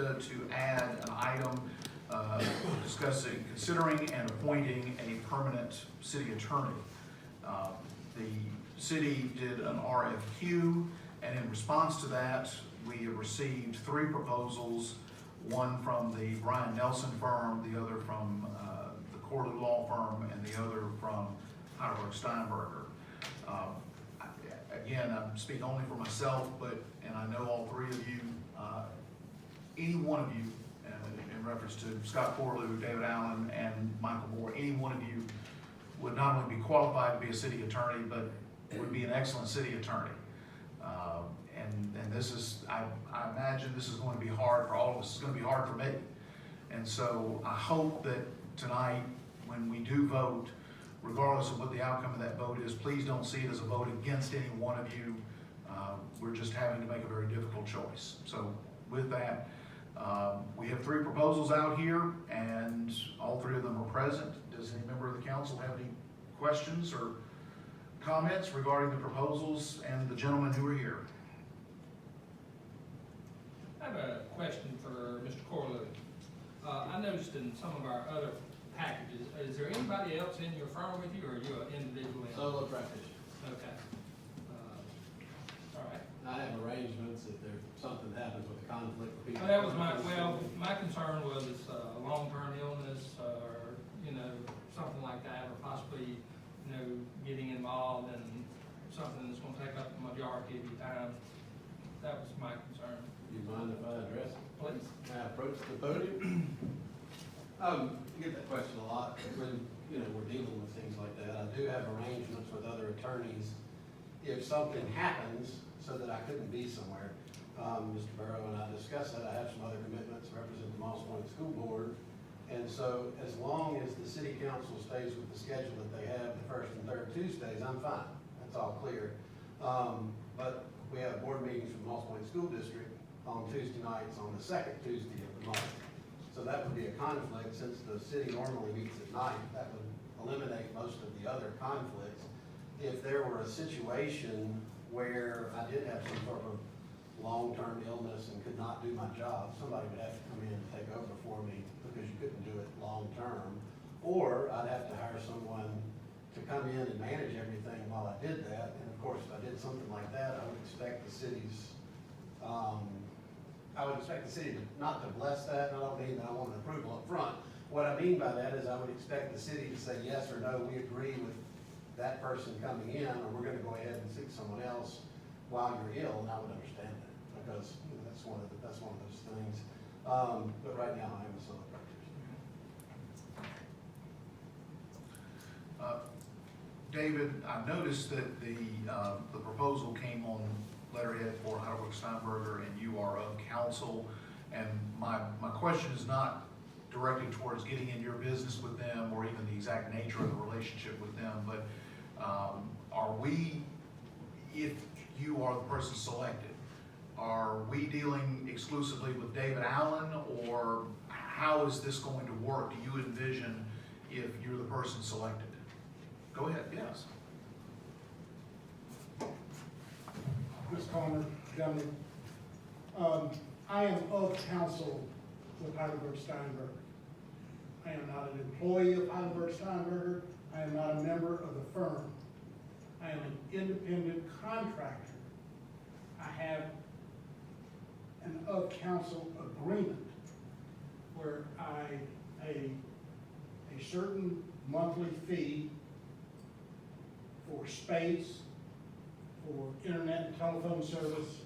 to add an item considering and appointing a permanent city attorney. The city did an RFQ, and in response to that, we have received 3 proposals, one from the Brian Nelson firm, the other from the Corley Law Firm, and the other from Heidelberg Steinberger. Again, I'm speaking only for myself, and I know all 3 of you, any one of you, in reference to Scott Corlew, David Allen, and Michael Moore, any one of you would not only be qualified to be a city attorney, but would be an excellent city attorney. And this is, I imagine this is going to be hard for all of us. It's going to be hard for me. And so I hope that tonight, when we do vote, regardless of what the outcome of that vote is, please don't see it as a vote against any one of you. We're just having to make a very difficult choice. So with that, we have 3 proposals out here, and all 3 of them are present. Does any member of the council have any questions or comments regarding the proposals and the gentlemen who are here? I have a question for Mr. Corlew. I noticed in some of our other packages, is there anybody else in your firm with you, or are you an individual? Solo practitioner. Okay. All right. I have arrangements if something happens with a conflict with people. Well, that was my concern was a long-term illness or, something like that, or possibly, getting involved in something that's gonna take up the majority of your time. That was my concern. Do you mind if I address it? Please. May I approach the podium? I get that question a lot when, we're dealing with things like that. I do have arrangements with other attorneys. If something happens so that I couldn't be somewhere, Mr. Barrow and I discussed that. I have some other commitments, represent the Moss Point School Board. And so as long as the city council stays with the schedule that they have, the 1st and 3rd Tuesdays, I'm fine. That's all clear. But we have board meetings from Moss Point School District on Tuesday nights on the 2nd Tuesday of the month. So that would be a conflict. Since the city normally meets at night, that would eliminate most of the other conflicts. If there were a situation where I did have some sort of long-term illness and could not do my job, somebody would have to come in and take over for me because you couldn't do it long-term. Or I'd have to hire someone to come in and manage everything while I did that. And of course, if I did something like that, I would expect the city's not to bless that, and I don't mean that I want an approval up front. What I mean by that is I would expect the city to say yes or no, we agree with that person coming in, or we're gonna go ahead and seek someone else while you're ill, and I would understand that, because that's one of those things. But right now, I am a solo practitioner. David, I've noticed that the proposal came on letterhead for Heidelberg Steinberger, and you are of counsel. And my question is not directed towards getting in your business with them or even the exact nature of the relationship with them, but are we, if you are the person selected, are we dealing exclusively with David Allen, or how is this going to work? Do you envision if you're the person selected? Go ahead, yes. Ms. Conner, gentlemen, I am of counsel with Heidelberg Steinberger. I am not an employee of Heidelberg Steinberger. I am not a member of the firm. I am an independent contractor. I have an of counsel agreement where I pay a certain monthly fee for space, for internet and telephone service,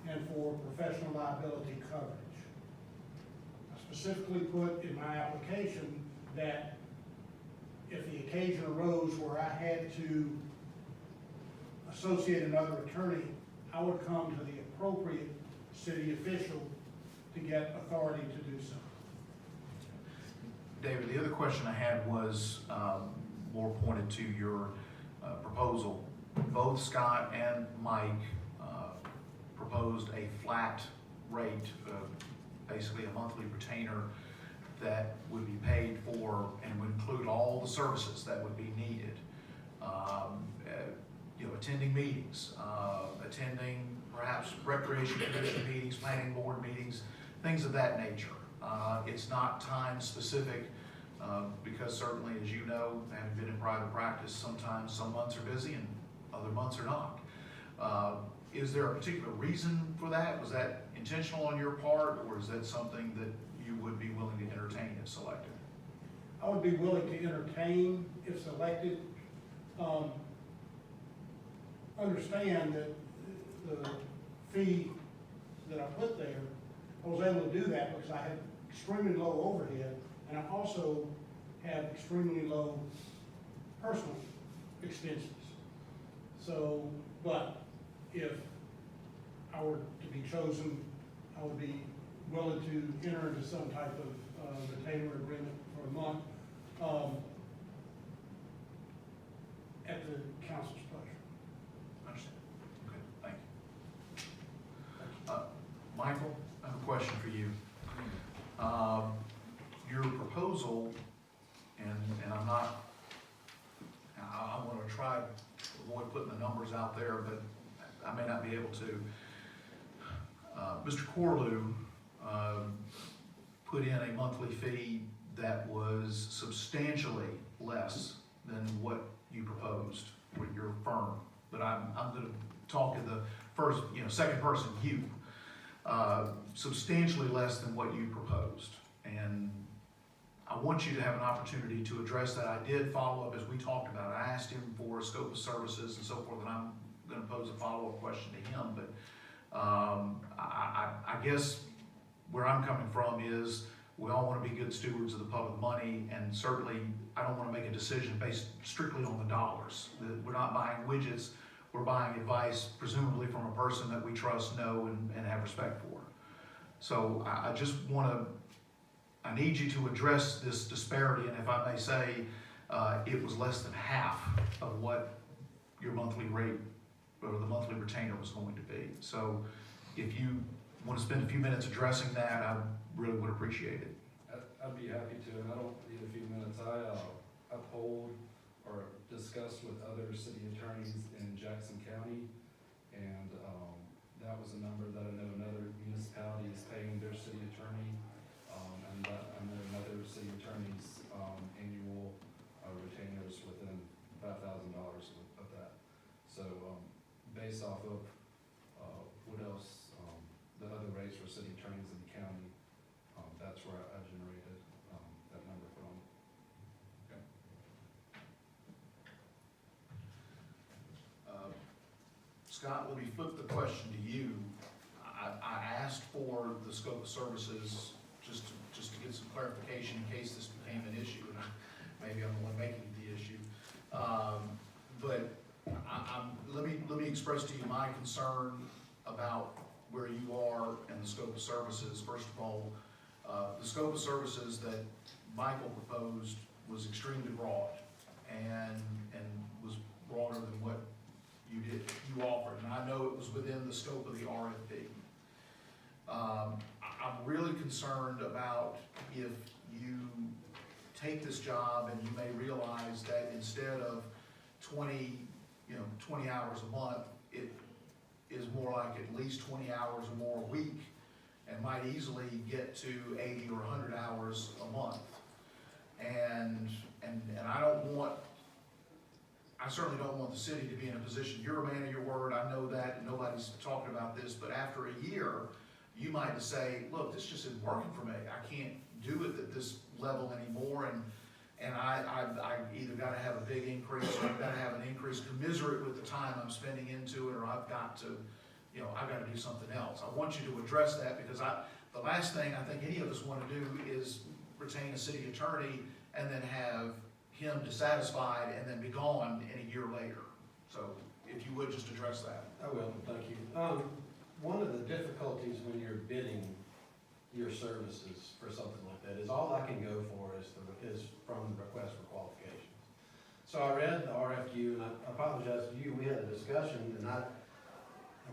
and for professional liability coverage. I specifically put in my application that if the occasion arose where I had to associate another attorney, I would come to the appropriate city official to get authority to do so. David, the other question I had was more pointed to your proposal. Both Scott and Mike proposed a flat rate, basically a monthly retainer that would be paid for and would include all the services that would be needed. Attending meetings, attending perhaps recreation commission meetings, planning board meetings, things of that nature. It's not time specific, because certainly, as you know, having been in private practice, sometimes some months are busy and other months are not. Is there a particular reason for that? Was that intentional on your part, or is that something that you would be willing to entertain if selected? I would be willing to entertain if selected. Understand that the fee that I put there, I was able to do that because I have extremely low overhead, and I also have extremely low personal expenses. So, but if I were to be chosen, I would be willing to enter into some type of retainer agreement for a month, at the council's pleasure. Understand. Okay, thank you. Michael, I have a question for you. Your proposal, and I'm not, I want to try to avoid putting the numbers out there, but I may not be able to. Mr. Corlew put in a monthly fee that was substantially less than what you proposed with your firm. But I'm gonna talk in the first, second person, you. Substantially less than what you proposed. And I want you to have an opportunity to address that. I did follow up as we talked about it. I asked him for a scope of services and so forth, and I'm gonna pose a follow-up question to him, but I guess where I'm coming from is we all want to be good stewards of the public money, and certainly I don't want to make a decision based strictly on the dollars. We're not buying widgets, we're buying advice, presumably from a person that we trust, know, and have respect for. So I just want to, I need you to address this disparity, and if I may say, it was less than half of what your monthly rate or the monthly retainer was going to be. So if you want to spend a few minutes addressing that, I really would appreciate it. I'd be happy to, and I don't need a few minutes. I uphold or discussed with other city attorneys in Jackson County, and that was a number that I know another municipality is paying their city attorney, and that I know another city attorney's annual retainers within $5,000 of that. So based off of what else, the other rates for city attorneys in the county, that's where I generated that number from. Scott, let me flip the question to you. I asked for the scope of services just to get some clarification in case this became an issue, and maybe I'm the one making the issue. But let me express to you my concern about where you are and the scope of services. First of all, the scope of services that Michael proposed was extremely broad and was broader than what you offered, and I know it was within the scope of the RFP. I'm really concerned about if you take this job and you may realize that instead of 20 hours a month, it is more like at least 20 hours or more a week, and might easily get to 80 or 100 hours a month. And I certainly don't want the city to be in a position, you're a man of your word, I know that, and nobody's talking about this, but after a year, you might say, look, this just isn't working for me. I can't do it at this level anymore, and I either gotta have a big increase, or I've gotta have an increase commensurate with the time I'm spending into it, or I've got to, I've gotta do something else. I want you to address that, because the last thing I think any of us wanna do is retain a city attorney and then have him dissatisfied and then be gone in a year later. So if you would just address that. I will, thank you. One of the difficulties when you're bidding your services for something like that is all I can go for is from the request for qualifications. So I read the RFQ, and I apologize to you, we had a discussion, and I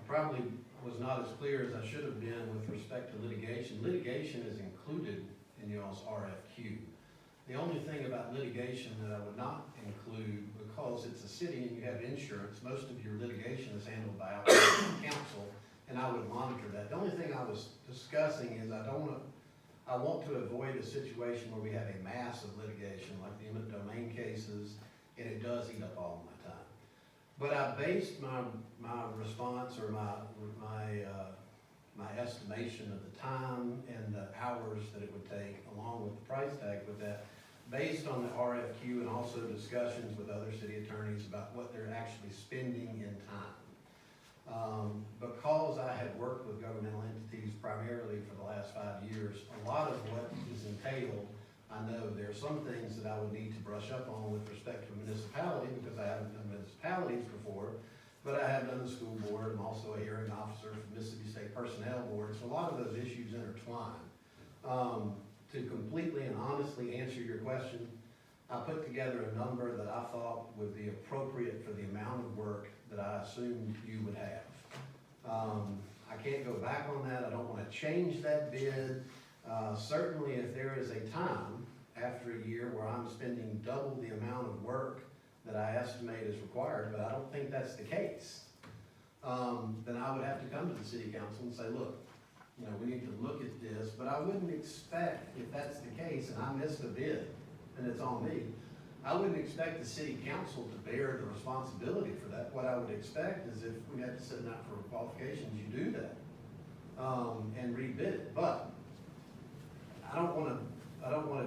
probably was not as clear as I should have been with respect to litigation. Litigation is included in y'all's RFQ. The only thing about litigation that I would not include, because it's a city and you have insurance, most of your litigation is handled by outside counsel, and I would monitor that. The only thing I was discussing is I want to avoid a situation where we have a mass of litigation, like the eminent domain cases, and it does eat up all my time. But I based my response or my estimation of the time and the hours that it would take, along with the price tag with that, based on the RFQ and also discussions with other city attorneys about what they're actually spending in time. Because I had worked with governmental entities primarily for the last 5 years, a lot of what is entailed, I know there are some things that I would need to brush up on with respect to a municipality, because I haven't done municipalities before, but I have done the school board. I'm also a hearing officer for Mississippi State Personnel Board, so a lot of those issues intertwine. To completely and honestly answer your question, I put together a number that I thought would be appropriate for the amount of work that I assumed you would have. I can't go back on that. I don't want to change that bid. Certainly if there is a time after a year where I'm spending double the amount of work that I estimate is required, but I don't think that's the case, then I would have to come to the city council and say, look, you know, we need to look at this, but I wouldn't expect, if that's the case, and I missed a bid, and it's on me, I wouldn't expect the city council to bear the responsibility for that. What I would expect is if we had to send out for qualifications, you do that, and rebid it. But I don't wanna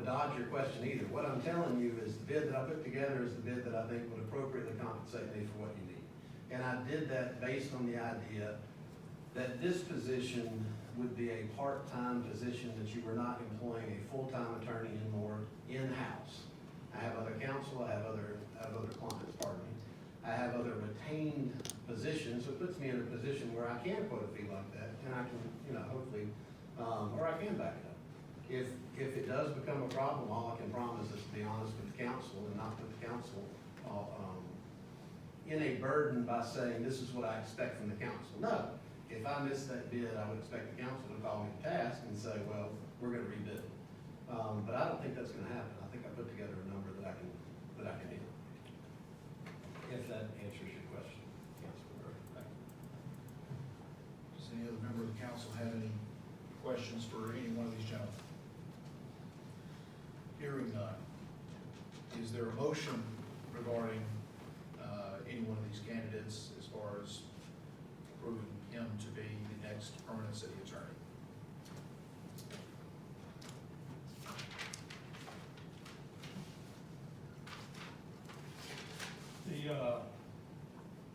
dodge your question either. What I'm telling you is the bid that I put together is the bid that I think would appropriately compensate me for what you need. And I did that based on the idea that this position would be a part-time position, that you were not employing a full-time attorney anymore in-house. I have other counsel, I have other clients, pardon me. I have other retained positions, so it puts me in a position where I can quote a fee like that, and I can, you know, hopefully, or I can back it up. If it does become a problem, all I can promise is to be honest with the council and not put the council in a burden by saying, this is what I expect from the council. No, if I miss that bid, I would expect the council to call me to task and say, well, we're gonna rebid it. But I don't think that's gonna happen. I think I put together a number that I can handle. If that answers your question, Councilman Burke. Does any other member of the council have any questions for any one of these gentlemen? Hearing none. Is there a motion regarding any one of these candidates as far as approving him to be the next permanent city attorney?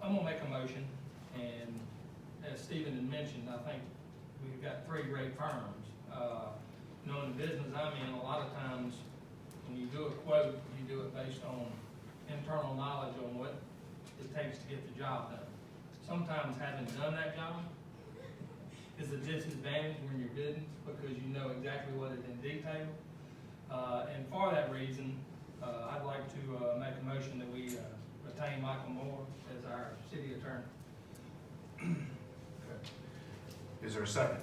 I'm gonna make a motion, and as Stephen had mentioned, I think we've got 3 great firms. You know, in the business I'm in, a lot of times when you do a quote, you do it based on internal knowledge on what it takes to get the job done. Sometimes having done that job is a disadvantage when you're bidding, because you know exactly what it in detail. And for that reason, I'd like to make a motion that we retain Michael Moore as our city attorney. Okay. Is there a second?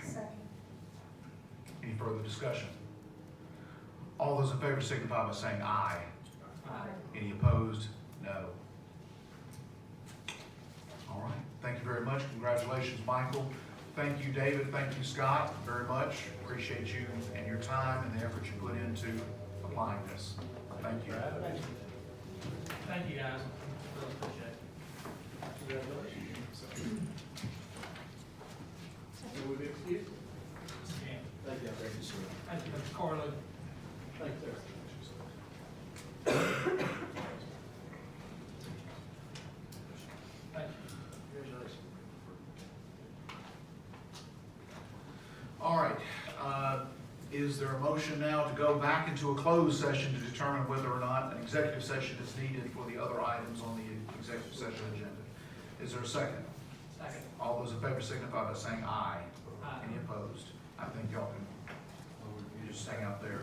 Second. Any further discussion? All those in favor signify by saying aye. Aye. Any opposed? No. All right, thank you very much. Congratulations, Michael. Thank you, David. Thank you, Scott, very much. Appreciate you and your time and the effort you put into applying this. Thank you. Thank you, guys. Really appreciate it. Congratulations. You would be excused? Yeah. Thank you. Thank you, sir. Thank you, Mr. Corley. Thank you, sir. Thank you. Congratulations. All right, is there a motion now to go back into a closed session to determine whether or not an executive session is needed for the other items on the executive session agenda? Is there a second? Second. All those in favor signify by saying aye. Aye. Any opposed? I think y'all can, you just hang out there.